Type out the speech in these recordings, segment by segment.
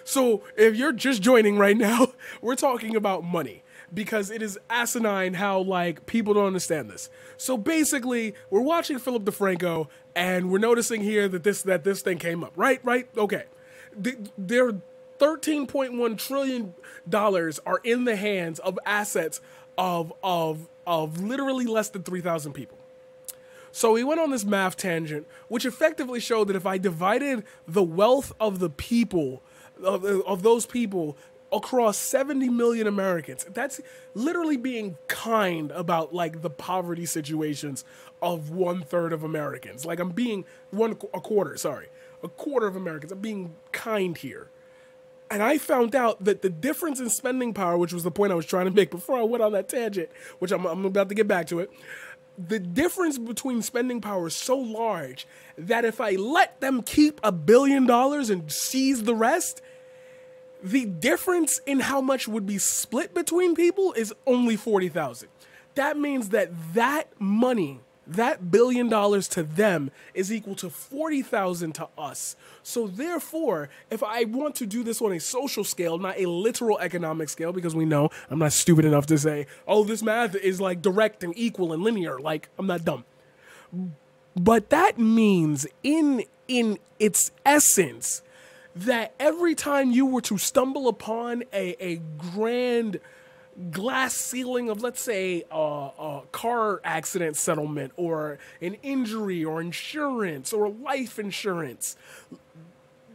So if you're just joining right now, we're talking about money because it is asinine how like people don't understand this. So basically, we're watching Philip DeFranco and we're noticing here that this thing came up. Right? Okay. There 13.1 trillion dollars are in the hands of assets of literally less than 3,000 people. So he went on this math tangent, which effectively showed that if I divided the wealth of the people, of those people across 70 million Americans, that's literally being kind about like the poverty situations of 1/3 of Americans. Like I'm being a quarter of Americans. I'm being kind here. And I found out that the difference in spending power, which was the point I was trying to make before I went on that tangent, which I'm about to get back to it, the difference between spending power is so large that if I let them keep $1 billion and seize the rest, the difference in how much would be split between people is only 40,000. That means that money, that $1 billion to them is equal to 40,000 to us. So therefore, if I want to do this on a social scale, not a literal economic scale, because we know I'm not stupid enough to say, oh, this math is like direct and equal and linear. Like, I'm not dumb. But that means in its essence that every time you were to stumble upon a grand glass ceiling of, let's say, a car accident settlement or an injury or insurance or life insurance,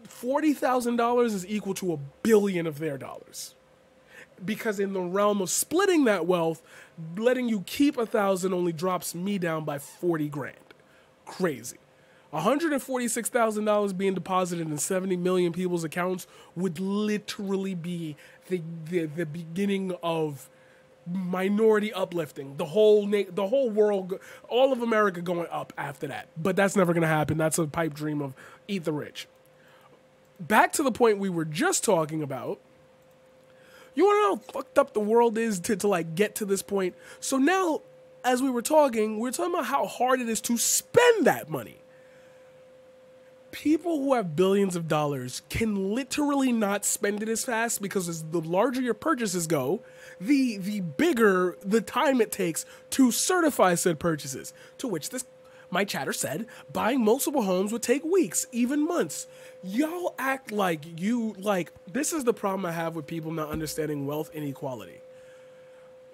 $40,000 is equal to $1 billion of their dollars. Because in the realm of splitting that wealth, letting you keep 1,000 only drops me down by 40 grand. Crazy. $146,000 being deposited in 70 million people's accounts would literally be the beginning of minority uplifting. The whole world, all of America going up after that. But that's never going to happen. That's a pipe dream of eat the rich. Back to the point we were just talking about. You want to know how fucked up the world is to like get to this point? So now, as we were talking about how hard it is to spend that money. People who have billions of dollars can literally not spend it as fast because as the larger your purchases go, the bigger the time it takes to certify said purchases. To which my chatter said, buying multiple homes would take weeks, even months. Y'all act like this is the problem I have with people not understanding wealth inequality.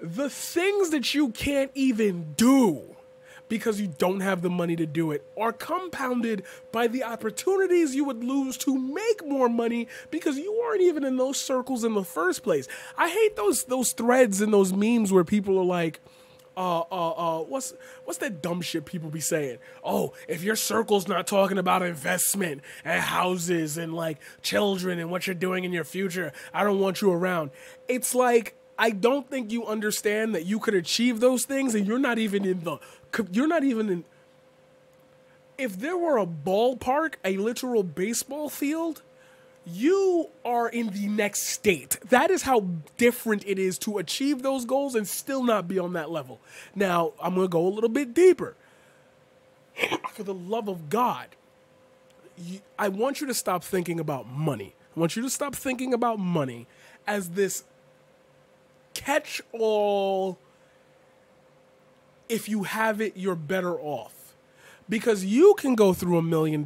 The things that you can't even do because you don't have the money to do it are compounded by the opportunities you would lose to make more money because you weren't even in those circles in the first place. I hate those threads and those memes where people are like, what's that dumb shit people be saying? Oh, if your circle's not talking about investment and houses and like children and what you're doing in your future, I don't want you around. It's like, I don't think you understand that you could achieve those things and you're not even in, if there were a ballpark, a literal baseball field, you are in the next state. That is how different it is to achieve those goals and still not be on that level. Now, I'm going to go a little bit deeper. For the love of God, I want you to stop thinking about money. I want you to stop thinking about money as this catch-all, if you have it, you're better off. Because you can go through $1 million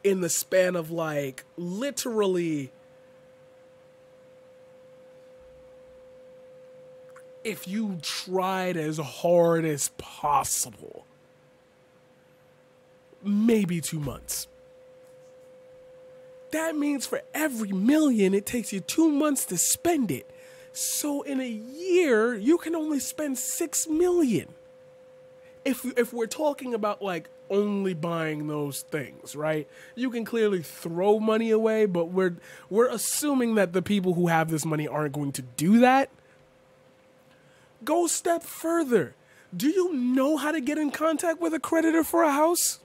in the span of like literally, if you tried as hard as possible, maybe 2 months. That means for every million, it takes you 2 months to spend it. So in a year, you can only spend 6 million. If we're talking about like only buying those things, right? You can clearly throw money away, but we're assuming that the people who have this money aren't going to do that. Go a step further. Do you know how to get in contact with a creditor for a house?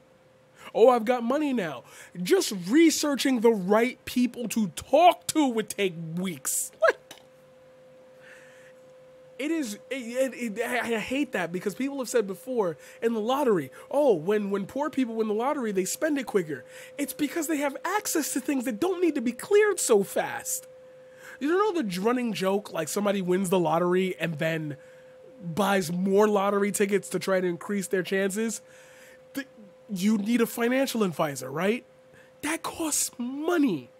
Oh, I've got money now. Just researching the right people to talk to would take weeks. What? It is. I hate that because people have said before in the lottery, oh, when poor people win the lottery, they spend it quicker. It's because they have access to things that don't need to be cleared so fast. You know the running joke, like somebody wins the lottery and then buys more lottery tickets to try to increase their chances? You need a financial advisor, right? That costs money.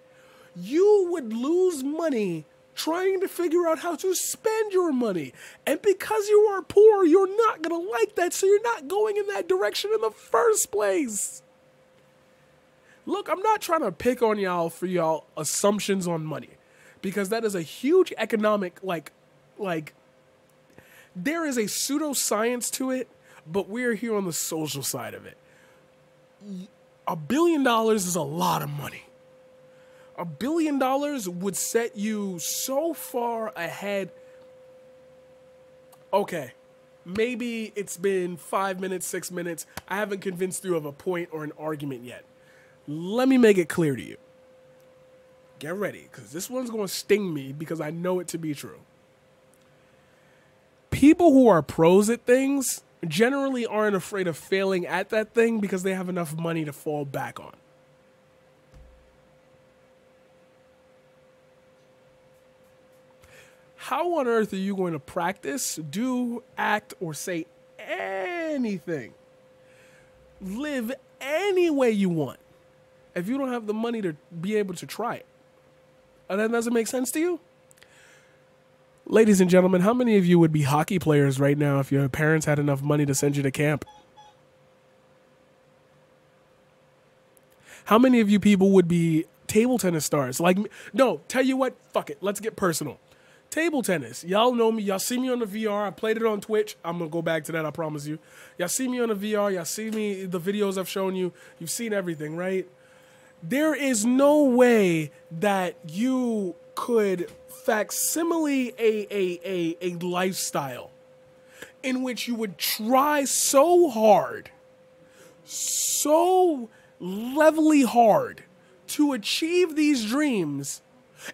You would lose money trying to figure out how to spend your money. And because you are poor, you're not going to like that, so you're not going in that direction in the first place. Look, I'm not trying to pick on y'all for y'all assumptions on money, because that is a huge economic, like there is a pseudoscience to it, but we're here on the social side of it. $1 billion is a lot of money. $1 billion would set you so far ahead. Okay, maybe it's been 5 minutes, 6 minutes. I haven't convinced you of a point or an argument yet. Let me make it clear to you. Get ready, because this one's going to sting me because I know it to be true. People who are pros at things generally aren't afraid of failing at that thing because they have enough money to fall back on. How on earth are you going to practice, do, act, or say anything, live any way you want, if you don't have the money to be able to try it? And that doesn't make sense to you? Ladies and gentlemen, how many of you would be hockey players right now if your parents had enough money to send you to camp? How many of you people would be table tennis stars? Like, no, tell you what, fuck it, let's get personal. Table tennis. Y'all know me. Y'all see me on the VR. I played it on Twitch. I'm going to go back to that, I promise you. Y'all see me on the VR. Y'all see me, the videos I've shown you. You've seen everything, right? There is no way that you could facsimile a lifestyle in which you would try so hard, so levelly hard to achieve these dreams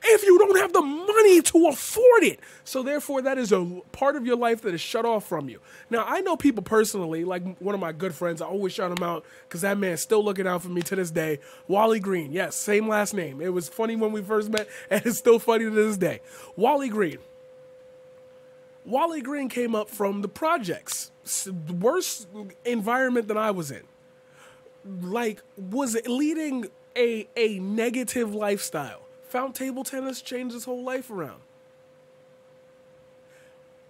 if you don't have the money to afford it. So therefore, that is a part of your life that is shut off from you. Now, I know people personally, like one of my good friends, I always shout him out because that man's still looking out for me to this day. Wally Green. Yes, same last name. It was funny when we first met, and it's still funny to this day. Wally Green. Wally Green came up from the projects. Worst environment than I was in. Like, was leading a negative lifestyle. Found table tennis, changed his whole life around.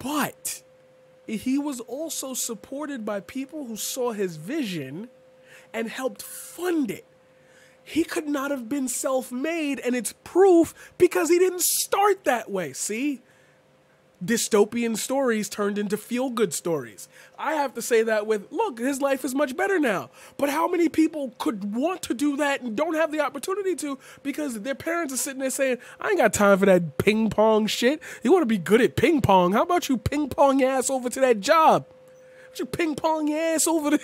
But he was also supported by people who saw his vision and helped fund it. He could not have been self-made, and it's proof because he didn't start that way. See? Dystopian stories turned into feel-good stories. I have to say that with, look, his life is much better now. But how many people could want to do that and don't have the opportunity to because their parents are sitting there saying, I ain't got time for that ping pong shit. You want to be good at ping pong. How about you ping pong your ass over to that job? How about you ping pong your ass over to...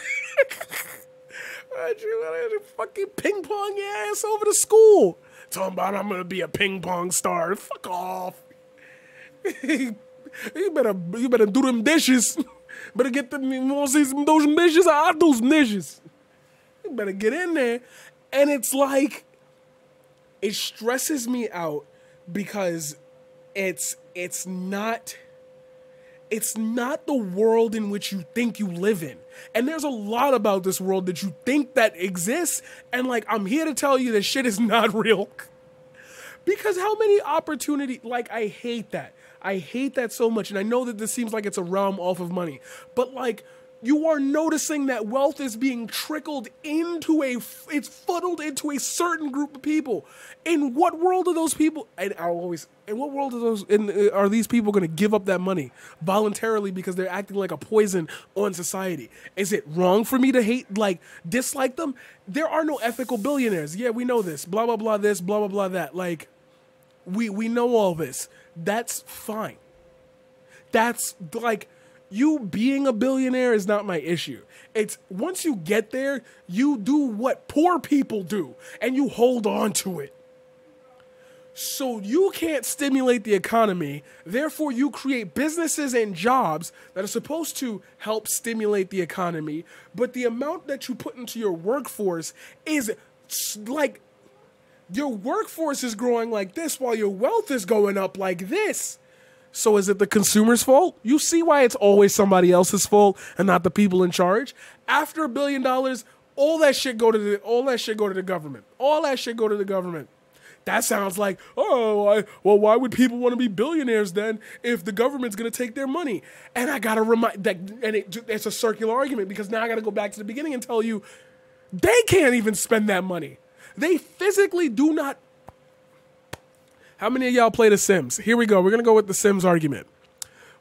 How about you fucking ping pong your ass over to school? Talking about I'm going to be a ping pong star. Fuck off. You better do them dishes. Better get them. You want to see some those dishes? I'll do some dishes. You better get in there. And it's like, it stresses me out because it's not the world in which you think you live in. And there's a lot about this world that you think that exists. And like, I'm here to tell you that shit is not real. Because how many opportunities, like, I hate that. I hate that so much. And I know that this seems like it's a realm off of money. But like, you are noticing that wealth is being trickled into it's funneled into a certain group of people. In what world are those people, in what world are these people going to give up that money voluntarily because they're acting like a poison on society? Is it wrong for me to dislike them? There are no ethical billionaires. Yeah, we know this. Blah, blah, blah this, blah, blah, blah that. Like, we know all this. That's fine. That's like, you being a billionaire is not my issue. It's once you get there, you do what poor people do and you hold on to it. So you can't stimulate the economy. Therefore, you create businesses and jobs that are supposed to help stimulate the economy. But the amount that you put into your workforce is like, your workforce is growing like this while your wealth is going up like this. So is it the consumer's fault? You see why it's always somebody else's fault and not the people in charge? After $1 billion, all that shit go to the government. All that shit go to the government. That sounds like, well, why would people want to be billionaires then if the government's going to take their money? And I got to remind that, and it's a circular argument, because now I got to go back to the beginning and tell you, they can't even spend that money. They physically do not. How many of y'all play The Sims? Here we go. We're going to go with the Sims argument.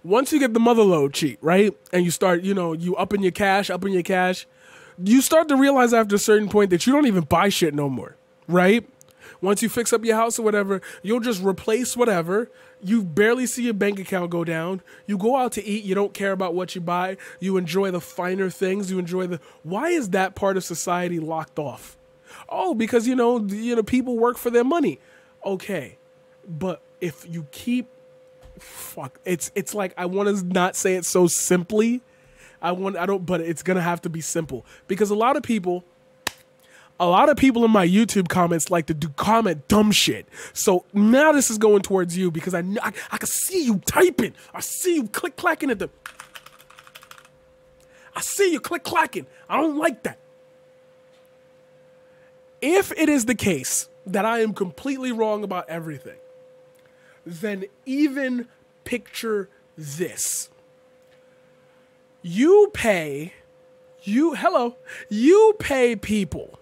Once you get the motherload cheat, right? And you start, you up in your cash, you start to realize after a certain point that you don't even buy shit no more, right? Once you fix up your house or whatever, you'll just replace whatever. You barely see your bank account go down. You go out to eat. You don't care about what you buy. You enjoy the finer things. Why is that part of society locked off? Oh, because, people work for their money. Okay. But if you keep, it's like, I want to not say it so simply. But it's going to have to be simple, because a lot of people in my YouTube comments like to comment dumb shit. So now this is going towards you, because I can see you typing. I see you click-clacking I see you click-clacking. I don't like that. If it is the case that I am completely wrong about everything, then even picture this. You pay people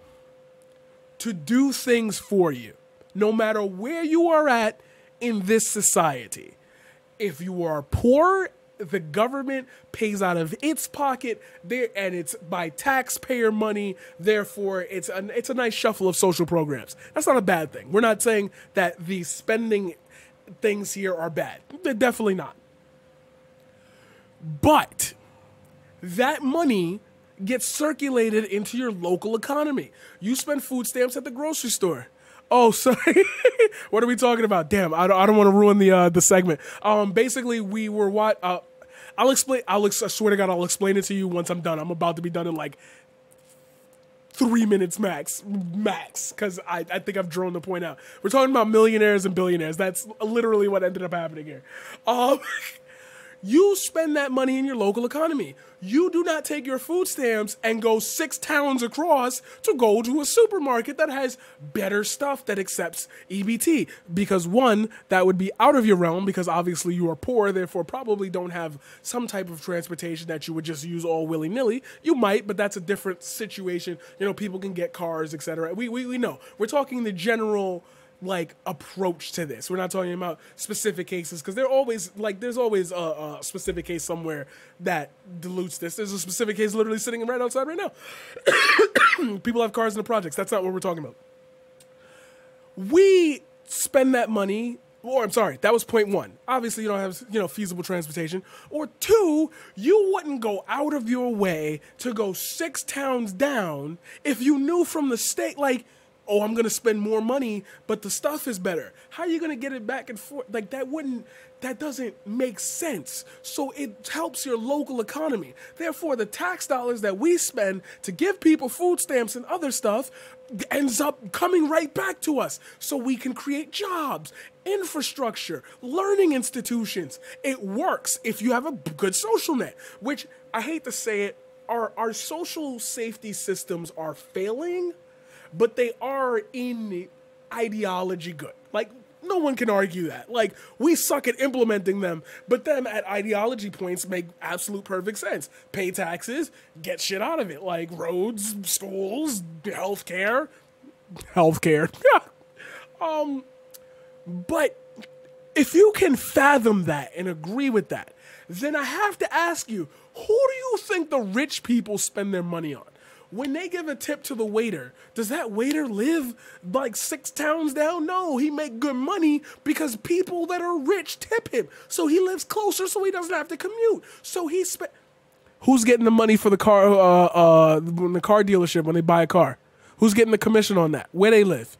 to do things for you, no matter where you are at in this society. If you are poor, the government pays out of its pocket there, and it's by taxpayer money. Therefore, it's a nice shuffle of social programs. That's not a bad thing. We're not saying that the spending things here are bad. They're definitely not. But that money gets circulated into your local economy. You spend food stamps at the grocery store. Oh, sorry. What are we talking about? Damn, I don't want to ruin the segment. Basically, we were I'll explain. I swear to God, I'll explain it to you once I'm done. I'm about to be done in like 3 minutes max, because I think I've drawn the point out. We're talking about millionaires and billionaires. That's literally what ended up happening here. You spend that money in your local economy. You do not take your food stamps and go 6 towns across to go to a supermarket that has better stuff that accepts EBT. Because one, that would be out of your realm, because obviously you are poor, therefore probably don't have some type of transportation that you would just use all willy-nilly. You might, but that's a different situation. People can get cars, etc. We know. We're talking the general approach to this. We're not talking about specific cases, because there's always a specific case somewhere that dilutes this. There's a specific case literally sitting right outside right now. People have cars in the projects. That's not what we're talking about. We spend that money, or I'm sorry, that was point one. Obviously you don't have, feasible transportation. Or two, you wouldn't go out of your way to go 6 towns down if you knew from the state, oh, I'm going to spend more money, but the stuff is better. How are you going to get it back and forth? That doesn't make sense. So it helps your local economy. Therefore, the tax dollars that we spend to give people food stamps and other stuff ends up coming right back to us. So we can create jobs, infrastructure, learning institutions. It works if you have a good social net, which I hate to say it, our social safety systems are failing, but they are in ideology good. No one can argue that. We suck at implementing them, but them at ideology points make absolute perfect sense. Pay taxes, get shit out of it, roads, schools, healthcare. But if you can fathom that and agree with that, then I have to ask you, who do you think the rich people spend their money on? When they give a tip to the waiter, does that waiter live 6 towns down? No, he make good money because people that are rich tip him. So he lives closer so he doesn't have to commute. So he Who's getting the money for the car, the car dealership when they buy a car? Who's getting the commission on that? Where they live?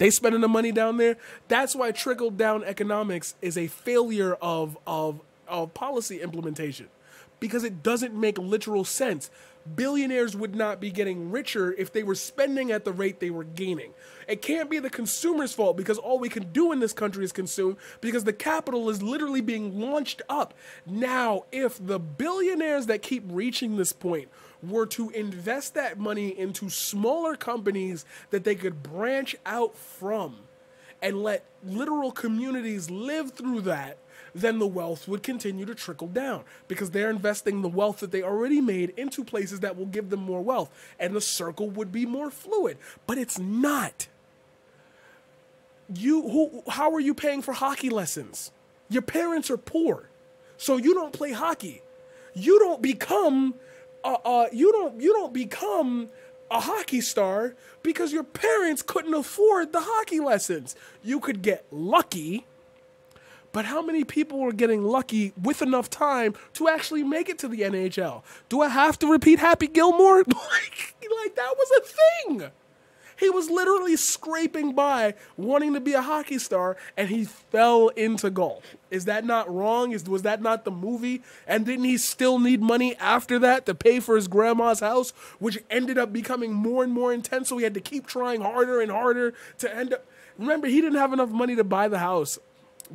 They spending the money down there. That's why trickle-down economics is a failure of policy implementation, because it doesn't make literal sense. Billionaires would not be getting richer if they were spending at the rate they were gaining. It can't be the consumer's fault, because all we can do in this country is consume, because the capital is literally being launched up. Now, if the billionaires that keep reaching this point were to invest that money into smaller companies that they could branch out from and let literal communities live through that, then the wealth would continue to trickle down, because they're investing the wealth that they already made into places that will give them more wealth, and the circle would be more fluid. But it's not. How are you paying for hockey lessons? Your parents are poor, so you don't play hockey. You don't become you don't become a hockey star because your parents couldn't afford the hockey lessons. You could get lucky. But how many people are getting lucky with enough time to actually make it to the NHL? Do I have to repeat Happy Gilmore? like that was a thing. He was literally scraping by, wanting to be a hockey star, and he fell into golf. Is that not wrong? Was that not the movie? And didn't he still need money after that to pay for his grandma's house, which ended up becoming more and more intense, so he had to keep trying harder and harder to end up... Remember, he didn't have enough money to buy the house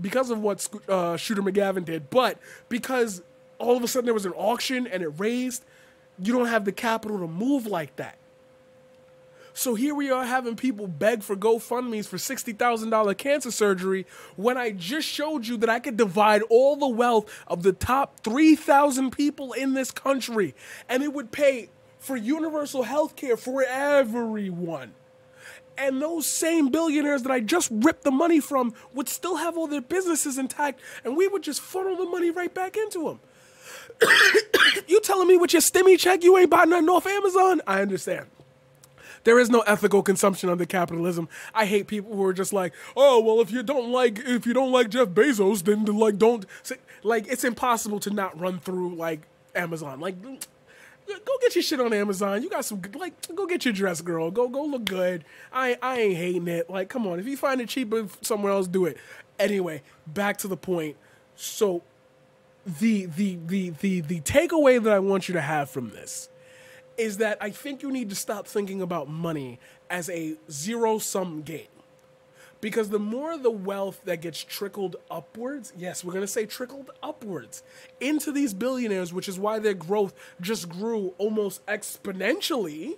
because of what Shooter McGavin did, but because all of a sudden there was an auction and it raised, you don't have the capital to move like that. So here we are having people beg for GoFundMes for $60,000 cancer surgery when I just showed you that I could divide all the wealth of the top 3,000 people in this country, and it would pay for universal health care for everyone. And those same billionaires that I just ripped the money from would still have all their businesses intact, and we would just funnel the money right back into them. You telling me with your stimmy check you ain't buying nothing off Amazon? I understand. There is no ethical consumption under capitalism. I hate people who are just like, oh, well, if you don't like Jeff Bezos, then don't. Like, it's impossible to not run through like Amazon. Like, go get your shit on Amazon. You got some, like, go get your dress, girl. Go look good. I ain't hating it. Like, come on. If you find it cheaper somewhere else, do it. Anyway, back to the point. So the takeaway that I want you to have from this is that I think you need to stop thinking about money as a zero-sum game. Because the more the wealth that gets trickled upwards, yes, we're going to say trickled upwards, into these billionaires, which is why their growth just grew almost exponentially,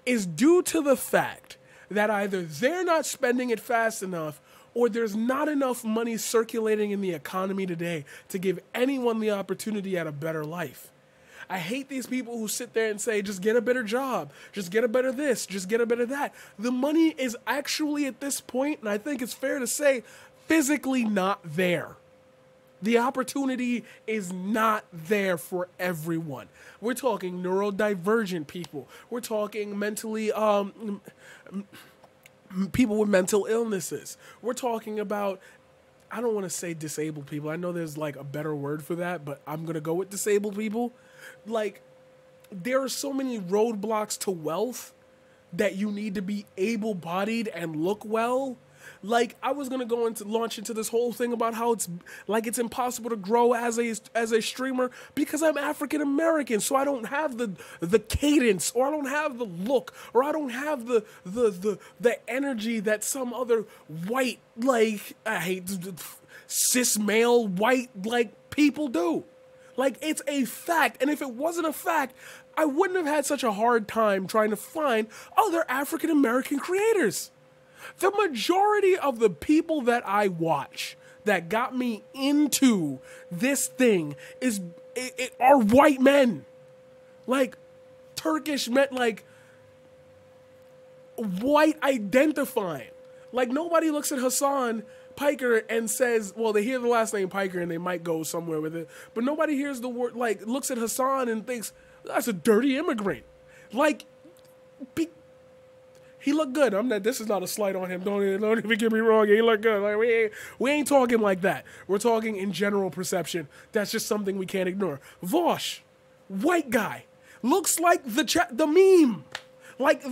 is due to the fact that either they're not spending it fast enough, or there's not enough money circulating in the economy today to give anyone the opportunity at a better life. I hate these people who sit there and say, just get a better job, just get a better this, just get a better that. The money is actually at this point, and I think it's fair to say, physically not there. The opportunity is not there for everyone. We're talking neurodivergent people. We're talking mentally, people with mental illnesses. We're talking about, I don't want to say disabled people. I know there's like a better word for that, but I'm going to go with disabled people. Like, there are so many roadblocks to wealth that you need to be able-bodied and look well. Like, I was gonna launch into this whole thing about how it's impossible to grow as a streamer because I'm African American, so I don't have the cadence, or I don't have the look, or I don't have the energy that some other white, like, I hate cis male white like people do. Like, it's a fact, and if it wasn't a fact, I wouldn't have had such a hard time trying to find other African American creators. The majority of the people that I watch that got me into this thing are white men. Like, Turkish men, like, white identifying. Like, nobody looks at Hassan Piker and says, well, they hear the last name Piker and they might go somewhere with it, but nobody hears the word, like, looks at Hassan and thinks, that's a dirty immigrant. Like, he looked good. This is not a slight on him. Don't even get me wrong. He looked good. Like, we ain't talking like that. We're talking in general perception. That's just something we can't ignore. Vosh, white guy, looks like the meme. Like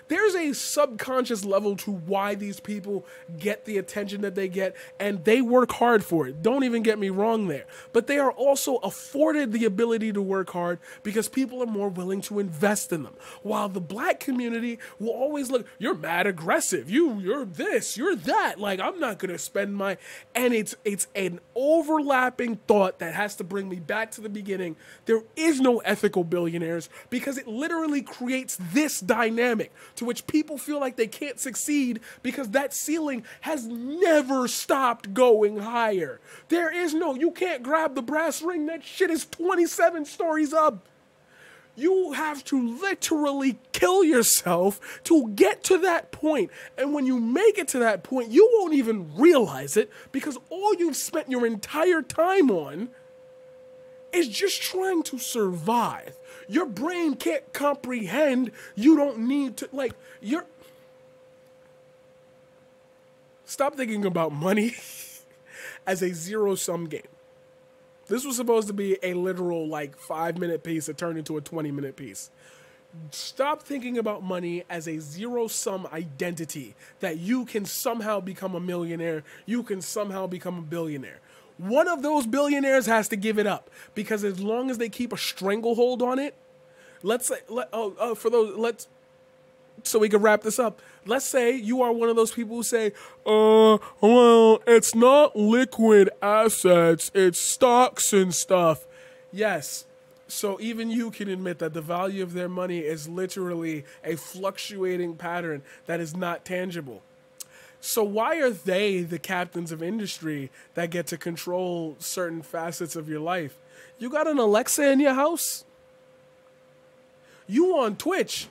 there's a subconscious level to why these people get the attention that they get, and they work hard for it. Don't even get me wrong there. But they are also afforded the ability to work hard because people are more willing to invest in them. While the black community will always look, you're mad aggressive, you're this, you're that. Like, I'm not gonna spend my, and it's an overlapping thought that has to bring me back to the beginning. There is no ethical billionaires because it literally creates this dynamic to which people feel like they can't succeed because that ceiling has never stopped going higher. There is no, you can't grab the brass ring, that shit is 27 stories up. You have to literally kill yourself to get to that point. And when you make it to that point, you won't even realize it because all you've spent your entire time on is just trying to survive. Your brain can't comprehend. You don't need to, like, stop thinking about money as a zero-sum game. This was supposed to be a literal, like, 5-minute piece that turned into a 20-minute piece. Stop thinking about money as a zero-sum identity that you can somehow become a millionaire, you can somehow become a billionaire. One of those billionaires has to give it up because as long as they keep a stranglehold on it, let's say, so we can wrap this up. Let's say you are one of those people who say, well, it's not liquid assets, it's stocks and stuff. Yes. So even you can admit that the value of their money is literally a fluctuating pattern that is not tangible. So why are they the captains of industry that get to control certain facets of your life? You got an Alexa in your house? You on Twitch?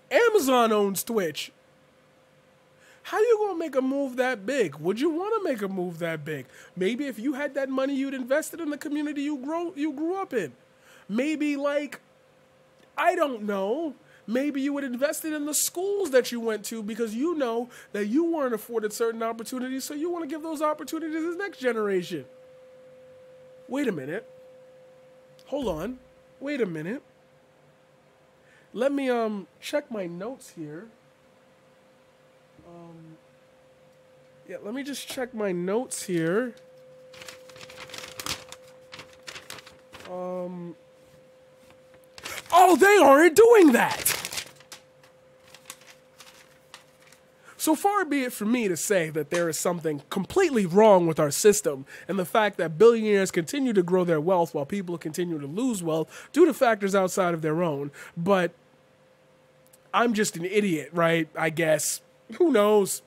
Amazon owns Twitch. How you gonna make a move that big? Would you want to make a move that big? Maybe if you had that money, you'd invested in the community you grew up in. Maybe, like, I don't know. Maybe you would invest it in the schools that you went to because you know that you weren't afforded certain opportunities, so you want to give those opportunities to the next generation. Wait a minute. Hold on. Wait a minute. Let me check my notes here. Yeah, let me just check my notes here. Oh, they aren't doing that! So far be it from me to say that there is something completely wrong with our system and the fact that billionaires continue to grow their wealth while people continue to lose wealth due to factors outside of their own. But I'm just an idiot, right? I guess. Who knows?